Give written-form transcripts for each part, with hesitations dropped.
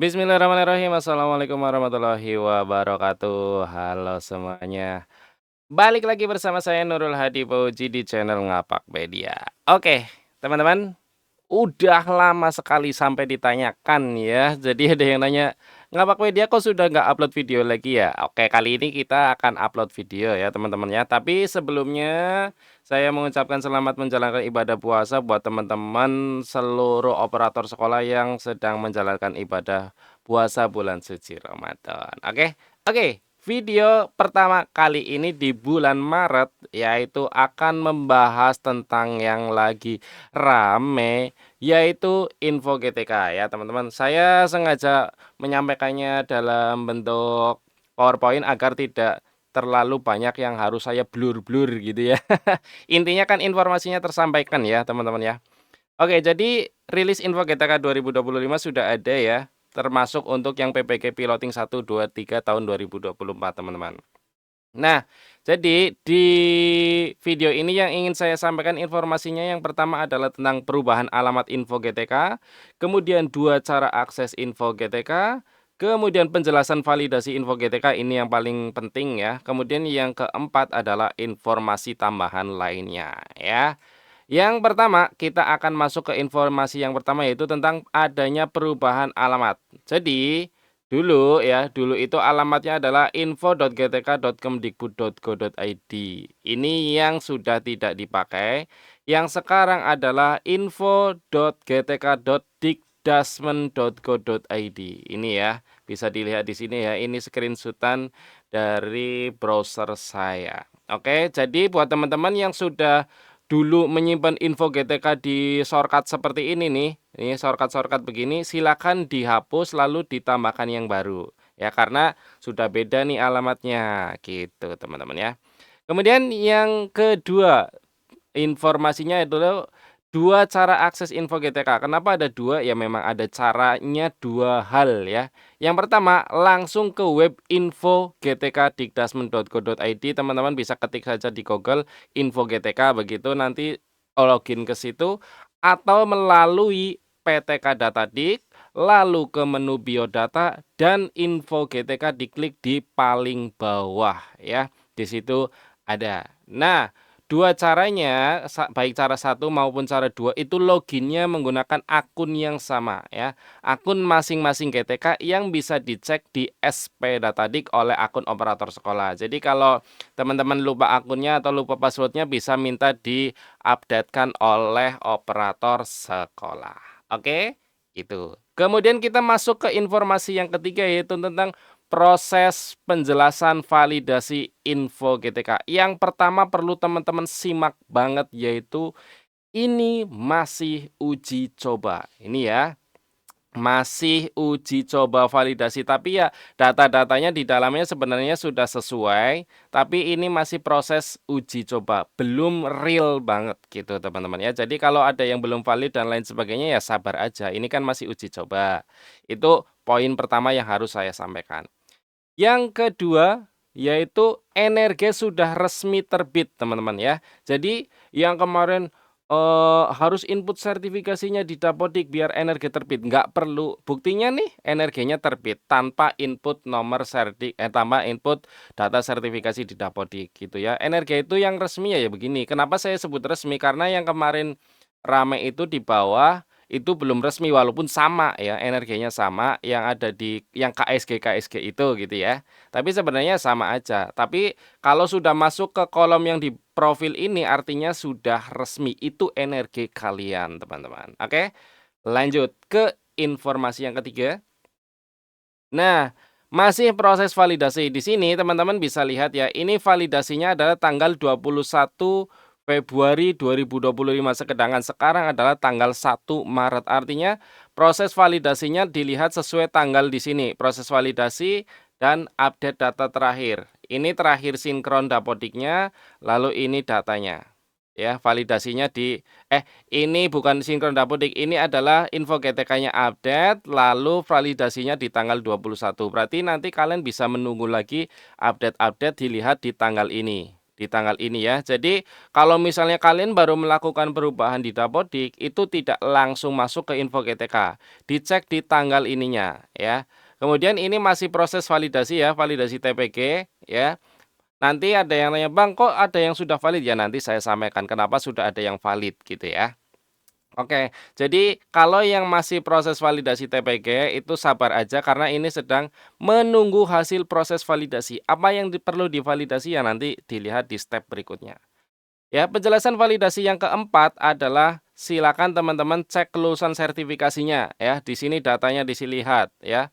Bismillahirrahmanirrahim. Assalamualaikum warahmatullahi wabarakatuh. Halo semuanya. Balik lagi bersama saya Nurul Hadi Fauzi di channel Ngapakpedia. Oke, teman-teman, udah lama sekali sampai ditanyakan ya. Jadi ada yang nanya, "Ngapakpedia kok sudah nggak upload video lagi ya?" Oke, kali ini kita akan upload video ya teman-teman ya. Tapi sebelumnya saya mengucapkan selamat menjalankan ibadah puasa buat teman-teman seluruh operator sekolah yang sedang menjalankan ibadah puasa bulan suci Ramadan. Oke, oke. Video pertama kali ini di bulan Maret yaitu akan membahas tentang yang lagi rame yaitu info GTK ya teman-teman. Saya sengaja menyampaikannya dalam bentuk PowerPoint agar tidak terlalu banyak yang harus saya blur-blur gitu ya. Intinya kan informasinya tersampaikan ya teman-teman ya. Oke, jadi rilis info GTK 2025 sudah ada ya, termasuk untuk yang PPG Piloting 1, 2, 3 tahun 2024 teman-teman. Nah, jadi di video ini yang ingin saya sampaikan informasinya yang pertama adalah tentang perubahan alamat info GTK, kemudian 2 cara akses info GTK, kemudian penjelasan validasi info GTK ini yang paling penting ya, kemudian yang keempat adalah informasi tambahan lainnya ya. Yang pertama, kita akan masuk ke informasi yang pertama yaitu tentang adanya perubahan alamat. Jadi, dulu itu alamatnya adalah info.gtk.kemdikbud.go.id. Ini yang sudah tidak dipakai. Yang sekarang adalah info.gtk.dikdasmen.go.id. Ini ya, bisa dilihat di sini ya. Ini screenshotan dari browser saya. Oke, jadi buat teman-teman yang sudah dulu menyimpan info GTK di shortcut seperti ini shortcut begini, silakan dihapus lalu ditambahkan yang baru. Ya, karena sudah beda nih alamatnya, gitu teman-teman ya. Kemudian yang kedua, informasinya itu 2 cara akses info GTK. Kenapa ada 2? Ya memang ada caranya 2 hal ya. Yang pertama, langsung ke web info gtk.dikdasmen.go.id. Teman-teman bisa ketik saja di Google info GTK begitu nanti login ke situ atau melalui PTK Datadik, lalu ke menu biodata dan info GTK diklik di paling bawah ya. Di situ ada. Nah, 2 caranya, baik cara 1 maupun cara 2 itu loginnya menggunakan akun yang sama ya. Akun masing-masing GTK yang bisa dicek di SP Datadik oleh akun operator sekolah. Jadi kalau teman-teman lupa akunnya atau lupa passwordnya bisa minta di-updatekan oleh operator sekolah. Oke, itu. Kemudian kita masuk ke informasi yang ketiga yaitu tentang proses penjelasan validasi info GTK. Yang pertama perlu teman-teman simak banget yaitu ini masih uji coba. Ini ya, masih uji coba validasi tapi ya data-datanya di dalamnya sebenarnya sudah sesuai, tapi ini masih proses uji coba, belum real banget gitu teman-teman ya. Jadi kalau ada yang belum valid dan lain sebagainya ya sabar aja, ini kan masih uji coba. Itu poin pertama yang harus saya sampaikan. Yang kedua, yaitu Energe sudah resmi terbit, teman-teman ya. Jadi yang kemarin harus input sertifikasinya di Dapodik biar Energe terbit, nggak perlu. Buktinya nih, Energinya terbit tanpa input tanpa input data sertifikasi di Dapodik gitu ya. Energe itu yang resmi ya begini. Kenapa saya sebut resmi? Karena yang kemarin rame itu di bawah itu belum resmi walaupun sama ya, energinya sama yang ada di yang KSG itu gitu ya. Tapi sebenarnya sama aja. Tapi kalau sudah masuk ke kolom yang di profil ini artinya sudah resmi, itu energi kalian teman-teman. Oke, lanjut ke informasi yang ketiga. Nah, masih proses validasi di sini teman-teman bisa lihat ya, ini validasinya adalah tanggal 21 Februari 2025, sedangkan sekarang adalah tanggal 1 Maret. Artinya proses validasinya dilihat sesuai tanggal di sini, proses validasi dan update data terakhir. Ini terakhir sinkron Dapodiknya, lalu ini datanya. Ya, validasinya ini bukan sinkron Dapodik, ini adalah info GTK-nya update, lalu validasinya di tanggal 21. Berarti nanti kalian bisa menunggu lagi update-update dilihat di tanggal ini. di tanggal ini ya. Jadi kalau misalnya kalian baru melakukan perubahan di Dapodik, itu tidak langsung masuk ke info GTK, dicek di tanggal ininya ya. Kemudian ini masih proses validasi ya, validasi TPG ya. Nanti ada yang nanya, "Bang, kok ada yang sudah valid?" Ya nanti saya sampaikan kenapa sudah ada yang valid gitu ya. Oke, jadi kalau yang masih proses validasi TPG itu sabar aja karena ini sedang menunggu hasil proses validasi. Apa yang perlu divalidasi ya nanti dilihat di step berikutnya. Ya, penjelasan validasi yang keempat adalah silakan teman-teman cek kelulusan sertifikasinya ya. Di sini datanya dilihat ya.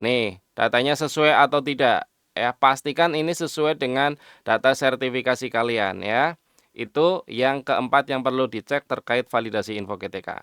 Nih, datanya sesuai atau tidak ya. Pastikan ini sesuai dengan data sertifikasi kalian ya. Itu yang keempat yang perlu dicek terkait validasi info GTK.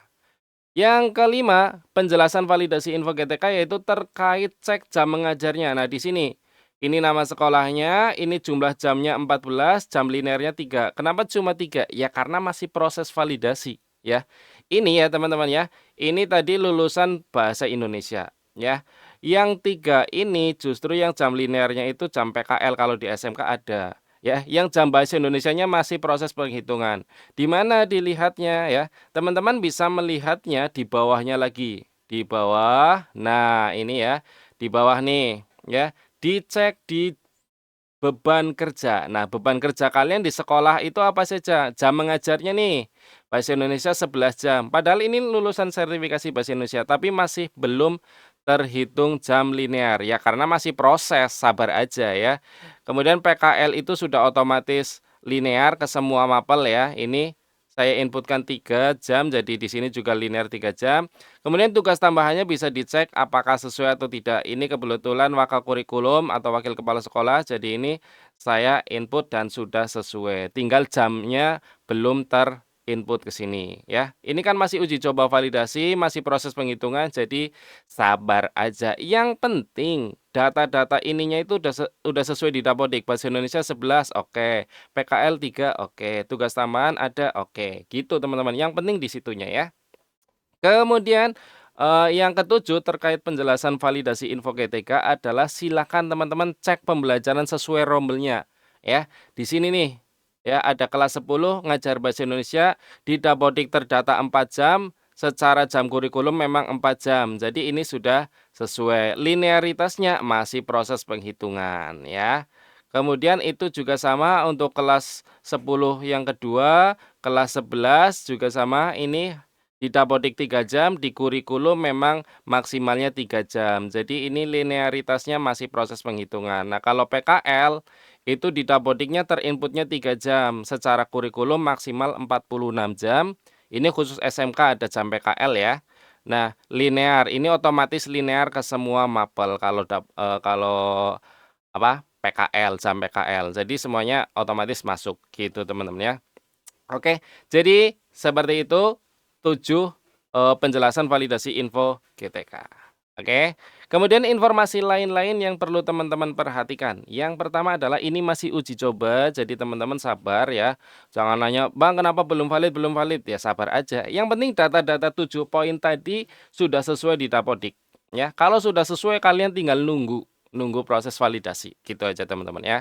Yang kelima, penjelasan validasi info GTK yaitu terkait cek jam mengajarnya. Nah, di sini ini nama sekolahnya, ini jumlah jamnya 14, jam linearnya 3. Kenapa cuma 3? Ya karena masih proses validasi ya. Ini ya teman-teman ya. Ini tadi lulusan bahasa Indonesia ya. Yang 3 ini justru yang jam linearnya itu jam PKL kalau di SMK ada. Ya, yang jam bahasa Indonesianya masih proses penghitungan. Di mana dilihatnya ya? Teman-teman bisa melihatnya di bawahnya lagi. Di bawah. Nah, ini ya. Di bawah nih ya. Dicek di beban kerja. Nah, beban kerja kalian di sekolah itu apa saja? Jam mengajarnya nih, bahasa Indonesia 11 jam. Padahal ini lulusan sertifikasi bahasa Indonesia, tapi masih belum terhitung jam linear. Ya, karena masih proses, sabar aja ya. Kemudian PKL itu sudah otomatis linear ke semua mapel ya. Ini saya inputkan 3 jam, jadi di sini juga linear 3 jam. Kemudian tugas tambahannya bisa dicek apakah sesuai atau tidak. Ini kebetulan wakil kurikulum atau wakil kepala sekolah, jadi ini saya input dan sudah sesuai. Tinggal jamnya belum terinput ke sini ya. Ini kan masih uji coba validasi, masih proses penghitungan, jadi sabar aja. Yang penting data-data ininya itu udah sesuai di Dapodik. Bahasa Indonesia 11, oke. PKL 3, oke. Tugas tambahan ada, oke. Gitu teman-teman. Yang penting di situnya ya. Kemudian, yang ketujuh terkait penjelasan validasi info GTK adalah silakan teman-teman cek pembelajaran sesuai rombelnya, ya. Di sini nih, ya ada kelas 10 ngajar bahasa Indonesia, di Dapodik terdata 4 jam, secara jam kurikulum memang 4 jam. Jadi ini sudah sesuai. Linearitasnya masih proses penghitungan, ya. Kemudian itu juga sama untuk kelas 10 yang kedua, kelas 11 juga sama, ini di Dapodik 3 jam, di kurikulum memang maksimalnya 3 jam. Jadi ini linearitasnya masih proses penghitungan. Nah, kalau PKL itu di Dapodiknya terinputnya 3 jam, secara kurikulum maksimal 46 jam. Ini khusus SMK ada jam PKL ya. Nah, linear ini otomatis linear ke semua mapel kalau apa? PKL, jam PKL. Jadi semuanya otomatis masuk gitu teman-teman ya. Oke, jadi seperti itu 7 penjelasan validasi info GTK. Oke. Kemudian informasi lain-lain yang perlu teman-teman perhatikan. Yang pertama adalah ini masih uji coba, jadi teman-teman sabar ya. Jangan nanya, "Bang, kenapa belum valid, belum valid?" Ya sabar aja. Yang penting data-data 7 poin tadi sudah sesuai di Dapodik ya. Kalau sudah sesuai kalian tinggal nunggu proses validasi. Gitu aja teman-teman ya.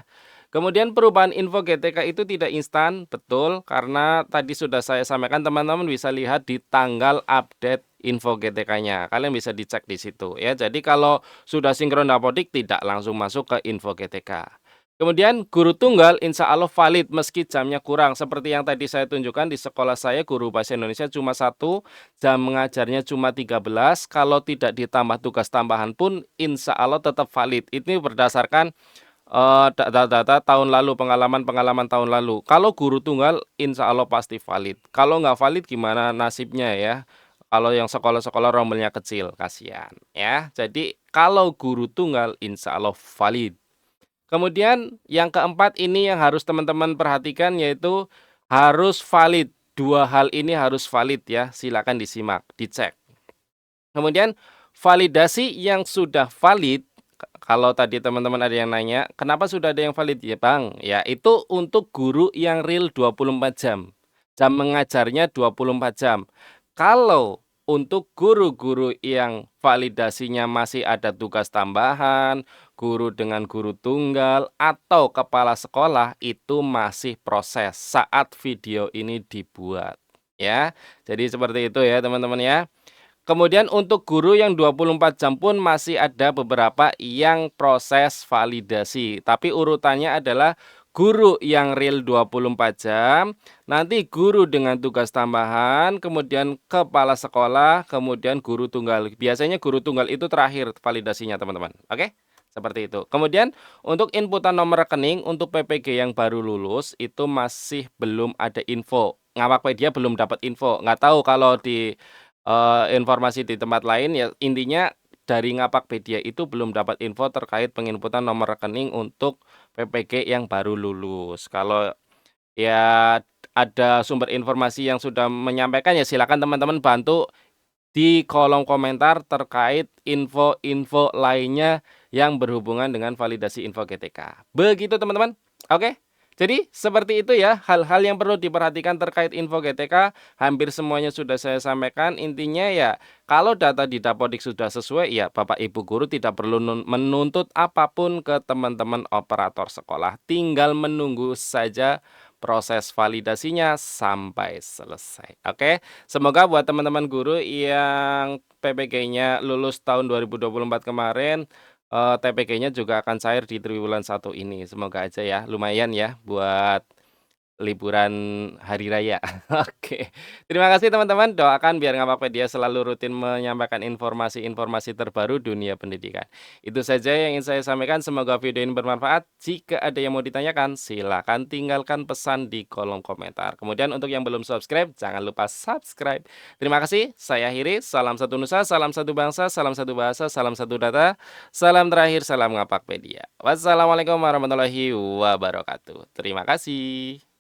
Kemudian perubahan info GTK itu tidak instan, betul, karena tadi sudah saya sampaikan teman-teman bisa lihat di tanggal update info GTK-nya. Kalian bisa dicek di situ ya. Jadi kalau sudah sinkron Dapodik tidak langsung masuk ke info GTK. Kemudian guru tunggal insya Allah valid meski jamnya kurang. Seperti yang tadi saya tunjukkan di sekolah saya guru bahasa Indonesia cuma 1, jam mengajarnya cuma 13. Kalau tidak ditambah tugas tambahan pun insya Allah tetap valid. Ini berdasarkan data-data tahun lalu, pengalaman-pengalaman tahun lalu. Kalau guru tunggal insya Allah pasti valid. Kalau nggak valid gimana nasibnya ya? Kalau yang sekolah-sekolah rombelnya kecil, kasihan ya. Jadi kalau guru tunggal insya Allah valid. Kemudian yang keempat ini yang harus teman-teman perhatikan yaitu harus valid. Dua hal ini harus valid ya. Silakan disimak, dicek. Kemudian validasi yang sudah valid. Kalau tadi teman-teman ada yang nanya, kenapa sudah ada yang valid? Ya Bang, ya itu untuk guru yang real 24 jam. Jam mengajarnya 24 jam. Kalau untuk guru-guru yang validasinya masih ada tugas tambahan, guru dengan guru tunggal, atau kepala sekolah itu masih proses saat video ini dibuat, ya. Jadi seperti itu ya teman-teman ya. Kemudian untuk guru yang 24 jam pun masih ada beberapa yang proses validasi, tapi urutannya adalah guru yang real 24 jam, nanti guru dengan tugas tambahan, kemudian kepala sekolah, kemudian guru tunggal. Biasanya guru tunggal itu terakhir validasinya teman-teman, oke? Seperti itu. Kemudian untuk inputan nomor rekening untuk PPG yang baru lulus itu masih belum ada info. Ngawakpedia belum dapat info, nggak tahu kalau di informasi di tempat lain ya intinya dari Ngapakpedia itu belum dapat info terkait penginputan nomor rekening untuk PPG yang baru lulus. Kalau ya ada sumber informasi yang sudah menyampaikan ya silakan teman-teman bantu di kolom komentar terkait info-info lainnya yang berhubungan dengan validasi info GTK. Begitu teman-teman. Oke. Jadi seperti itu ya hal-hal yang perlu diperhatikan terkait info GTK. Hampir semuanya sudah saya sampaikan. Intinya ya kalau data di Dapodik sudah sesuai ya Bapak Ibu guru tidak perlu menuntut apapun ke teman-teman operator sekolah. Tinggal menunggu saja proses validasinya sampai selesai. Oke. Semoga buat teman-teman guru yang PPG-nya lulus tahun 2024 kemarin TPG-nya juga akan cair di triwulan 1 ini. Semoga aja ya, lumayan ya buat liburan hari raya. Oke. Terima kasih teman-teman, doakan biar Ngapakpedia selalu rutin menyampaikan informasi-informasi terbaru dunia pendidikan. Itu saja yang ingin saya sampaikan, semoga video ini bermanfaat. Jika ada yang mau ditanyakan, silakan tinggalkan pesan di kolom komentar. Kemudian untuk yang belum subscribe, jangan lupa subscribe. Terima kasih, saya akhiri. Salam satu nusa, salam satu bangsa, salam satu bahasa, salam satu data. Salam terakhir, salam Ngapakpedia. Wassalamualaikum warahmatullahi wabarakatuh. Terima kasih.